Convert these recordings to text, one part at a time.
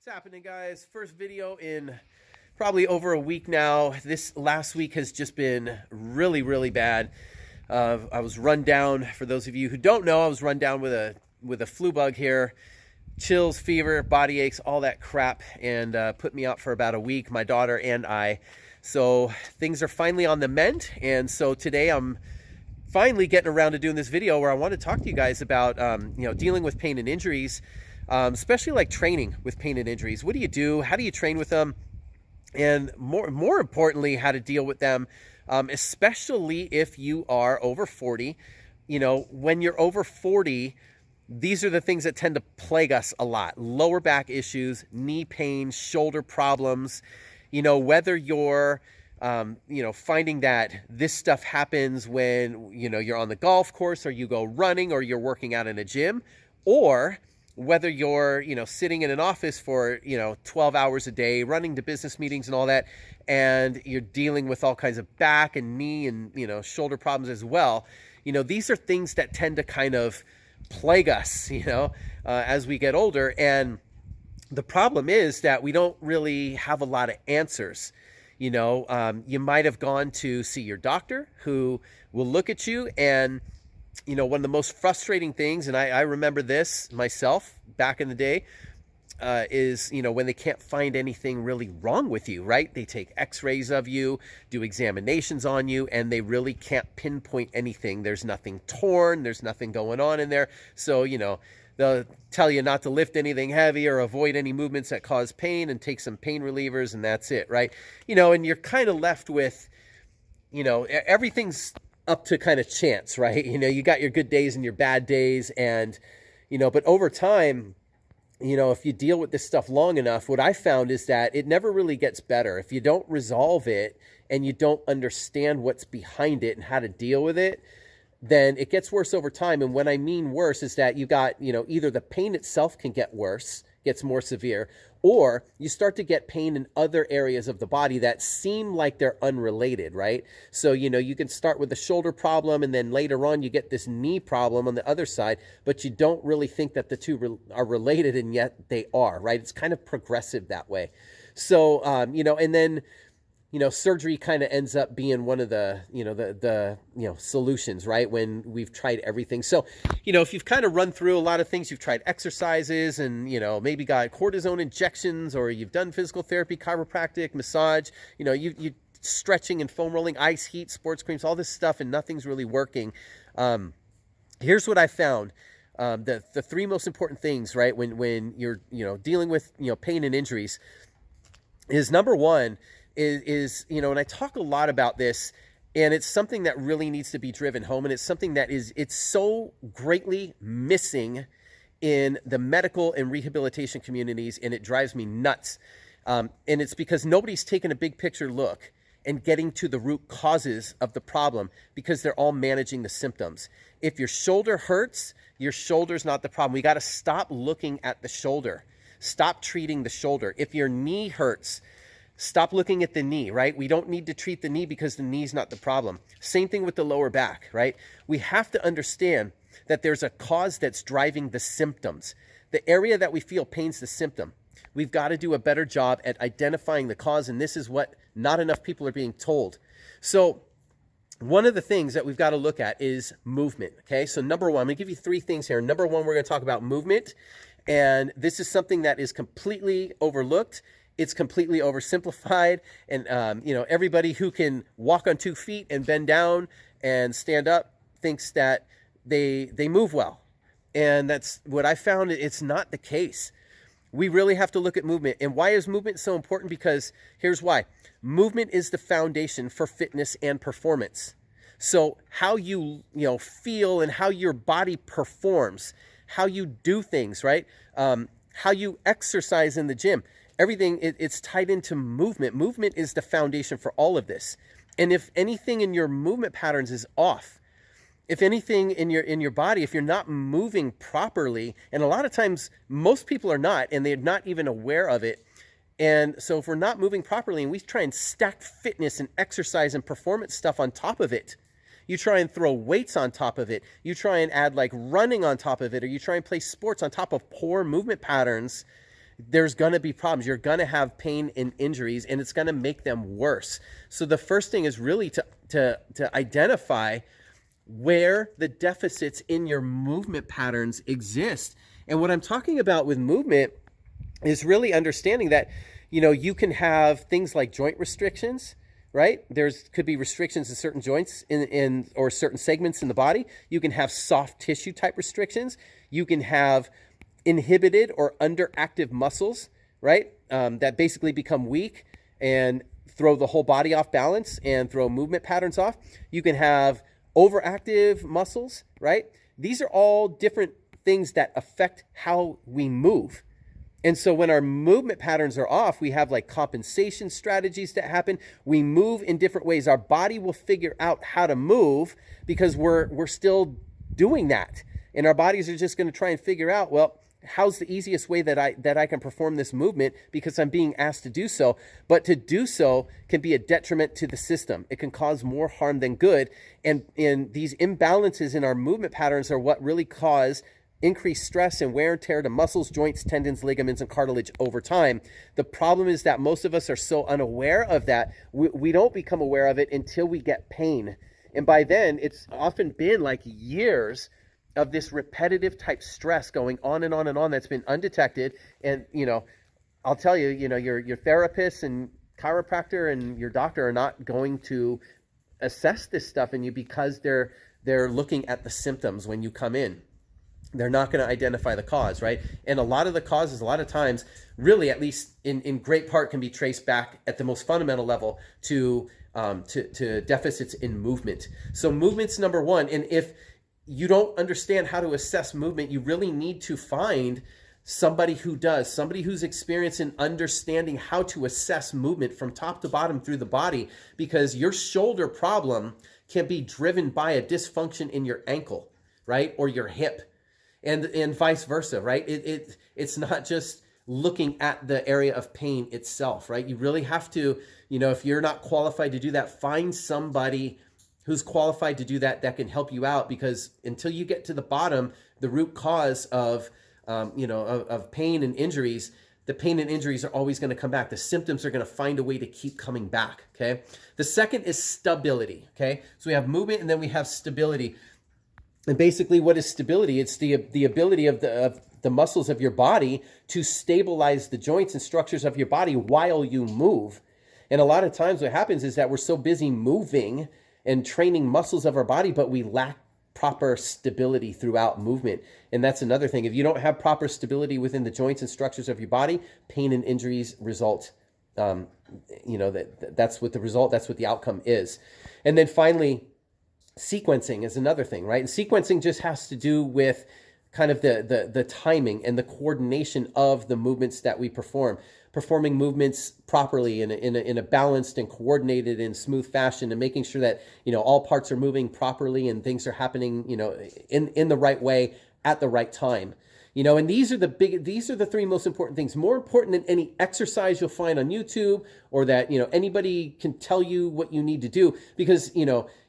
What's happening, guys? First video in probably over a week now. This last week has just been really bad. I was run down. For those of you who don't know, I was run down with a flu bug here, chills, fever, body aches, all that crap, and put me out for about a week, my daughter and I. So things are finally on the mend, and so today I'm finally getting around to doing this video where I want to talk to you guys about dealing with pain and injuries. Especially like training with pain and injuries. What do you do? How do you train with them? And more importantly, how to deal with them, especially if you are over 40. You know, when you're over 40, these are the things that tend to plague us a lot. Lower back issues, knee pain, shoulder problems. You know, whether you're finding that this stuff happens when, you're on the golf course or you go running or you're working out in a gym, or whether you're, sitting in an office for, 12 hours a day, running to business meetings and all that, and you're dealing with all kinds of back and knee and, shoulder problems as well. These are things that tend to kind of plague us, as we get older. And the problem is that we don't really have a lot of answers. You might have gone to see your doctor, who will look at you, and one of the most frustrating things, and I remember this myself back in the day, is, when they can't find anything really wrong with you, right? They take x-rays of you, do examinations on you, and they really can't pinpoint anything. There's nothing torn. There's nothing going on in there. So, they'll tell you not to lift anything heavy or avoid any movements that cause pain and take some pain relievers, and that's it, right? And you're kind of left with, everything's up to kind of chance, right? You got your good days and your bad days, and but over time, if you deal with this stuff long enough, what I found is that it never really gets better. If you don't resolve it and you don't understand what's behind it and how to deal with it, then it gets worse over time. And when I mean worse is that you got, either the pain itself can get worse, gets more severe, or you start to get pain in other areas of the body that seem like they're unrelated, right? So, you can start with the shoulder problem, and then later on you get this knee problem on the other side, but you don't really think that the two are related, and yet they are, right? It's kind of progressive that way. So, and then, surgery kind of ends up being one of the, solutions, right? When we've tried everything. So, if you've kind of run through a lot of things, you've tried exercises and, maybe got cortisone injections, or you've done physical therapy, chiropractic, massage, you stretching and foam rolling, ice, heat, sports creams, all this stuff, and nothing's really working. Here's what I found. The three most important things, right? When you're, dealing with, pain and injuries is, number one, is and I talk a lot about this, and it's something that really needs to be driven home, and it's something that it's so greatly missing in the medical and rehabilitation communities, and it drives me nuts. And it's because nobody's taken a big picture look and getting to the root causes of the problem, because they're all managing the symptoms. If your shoulder hurts, your shoulder's not the problem. We got to stop looking at the shoulder. Stop treating the shoulder. If your knee hurts, stop looking at the knee, right? We don't need to treat the knee because the knee's not the problem. Same thing with the lower back, right? We have to understand that there's a cause that's driving the symptoms. The area that we feel pain's the symptom. We've got to do a better job at identifying the cause, and this is what not enough people are being told. So one of the things that we've got to look at is movement, okay? So number one, I'm going to give you three things here. Number one, we're going to talk about movement, and this is something that is completely overlooked. It's completely oversimplified, and everybody who can walk on 2 feet and bend down and stand up thinks that they move well, and that's what I found. It's not the case. We really have to look at movement. And why is movement so important? Because here's why. Movement is the foundation for fitness and performance. So how you feel and how your body performs, how you do things, right? How you exercise in the gym. Everything, it's tied into movement. Movement is the foundation for all of this. And if anything in your movement patterns is off, if anything in your body, if you're not moving properly, and a lot of times most people are not, and they're not even aware of it. And so if we're not moving properly, and we try and stack fitness and exercise and performance stuff on top of it, you try and throw weights on top of it, you try and add like running on top of it, or you try and play sports on top of poor movement patterns, there's going to be problems. You're going to have pain and injuries, and it's going to make them worse. So the first thing is really to identify where the deficits in your movement patterns exist. And what I'm talking about with movement is really understanding that, you can have things like joint restrictions, right? Could be restrictions in certain joints or certain segments in the body. You can have soft tissue type restrictions. You can have inhibited or underactive muscles, right? That basically become weak and throw the whole body off balance and throw movement patterns off. You can have overactive muscles, right? These are all different things that affect how we move. And so when our movement patterns are off, we have like compensation strategies that happen. We move in different ways. Our body will figure out how to move because we're still doing that. And our bodies are just going to try and figure out, well, how's the easiest way that I can perform this movement because I'm being asked to do so. But to do so can be a detriment to the system. It can cause more harm than good. And these imbalances in our movement patterns are what really cause increased stress and wear and tear to muscles, joints, tendons, ligaments, and cartilage over time. The problem is that most of us are so unaware of that, we don't become aware of it until we get pain. And by then, it's often been like years of this repetitive type stress going on and on and on that's been undetected. And, I'll tell you, your therapist and chiropractor and your doctor are not going to assess this stuff in you because they're looking at the symptoms when you come in. They're not going to identify the cause, right? And a lot of the causes, a lot of times, really, at least in great part, can be traced back at the most fundamental level to deficits in movement. So movement's number one. And if you don't understand how to assess movement, you really need to find somebody who does, somebody who's experienced in understanding how to assess movement from top to bottom through the body, because your shoulder problem can be driven by a dysfunction in your ankle, right? Or your hip. And vice versa, right? It's not just looking at the area of pain itself, right? You really have to, if you're not qualified to do that, find somebody who's qualified to do that can help you out, because until you get to the bottom, the root cause of pain and injuries, the pain and injuries are always going to come back. The symptoms are going to find a way to keep coming back, okay? The second is stability, okay? So we have movement and then we have stability. And basically, what is stability? It's the ability of the muscles of your body to stabilize the joints and structures of your body while you move. And a lot of times what happens is that we're so busy moving and training muscles of our body, but we lack proper stability throughout movement. And that's another thing. If you don't have proper stability within the joints and structures of your body, pain and injuries result. That's what the result, that's what the outcome is. And then finally, sequencing is another thing, right? And sequencing just has to do with kind of the timing and the coordination of the movements that we perform, performing movements properly in a balanced and coordinated and smooth fashion, and making sure that, all parts are moving properly and things are happening, in the right way at the right time. And these are the three most important things, more important than any exercise you'll find on YouTube or that, anybody can tell you what you need to do, because,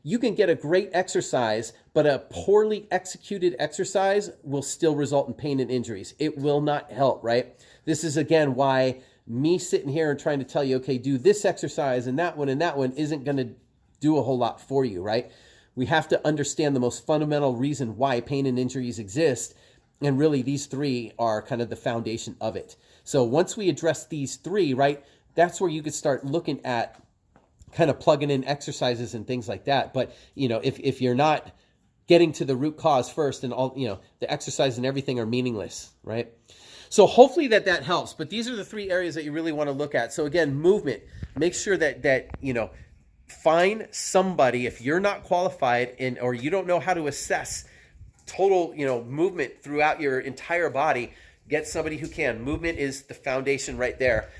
you can get a great exercise, but a poorly executed exercise will still result in pain and injuries. It will not help, right? This is, again, why me sitting here and trying to tell you, okay, do this exercise and that one isn't going to do a whole lot for you, right? We have to understand the most fundamental reason why pain and injuries exist. And really, these three are kind of the foundation of it. So once we address these three, right, that's where you could start looking at kind of plugging in exercises and things like that. But, if you're not getting to the root cause first, and all, the exercise and everything are meaningless, right? So hopefully that helps. But these are the three areas that you really want to look at. So again, movement, make sure that find somebody, if you're not qualified or you don't know how to assess total, movement throughout your entire body, get somebody who can. Movement is the foundation right there.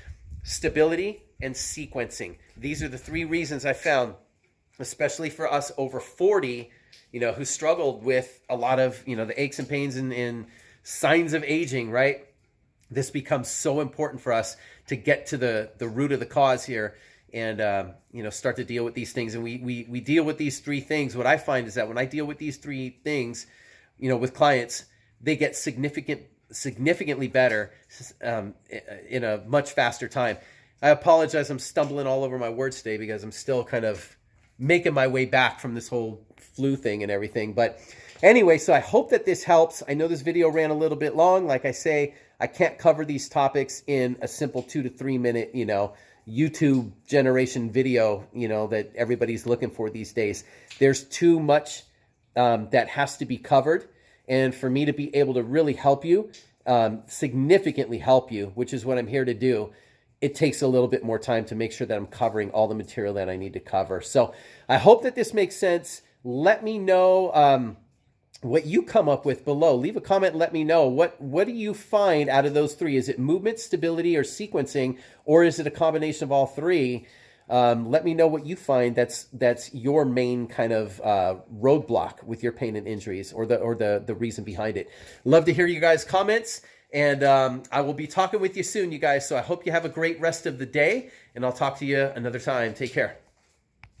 Stability and sequencing. These are the three reasons I found, especially for us over 40, who struggled with a lot of, the aches and pains and signs of aging, right? This becomes so important for us to get to the root of the cause here and, start to deal with these things. And we deal with these three things. What I find is that when I deal with these three things, with clients, they get significant significantly better in a much faster time. I apologize. I'm stumbling all over my words today because I'm still kind of making my way back from this whole flu thing and everything. But anyway, so I hope that this helps. I know this video ran a little bit long. Like I say, I can't cover these topics in a simple 2 to 3 minute, YouTube generation video, that everybody's looking for these days. There's too much that has to be covered. And for me to be able to really help you, significantly help you, which is what I'm here to do, it takes a little bit more time to make sure that I'm covering all the material that I need to cover. So I hope that this makes sense. Let me know what you come up with below. Leave a comment and let me know. What do you find out of those three? Is it movement, stability, or sequencing, or is it a combination of all three? Let me know what you find that's your main kind of roadblock with your pain and injuries, or the reason behind it. Love to hear you guys' comments, and I will be talking with you soon, you guys. So I hope you have a great rest of the day, and I'll talk to you another time. Take care.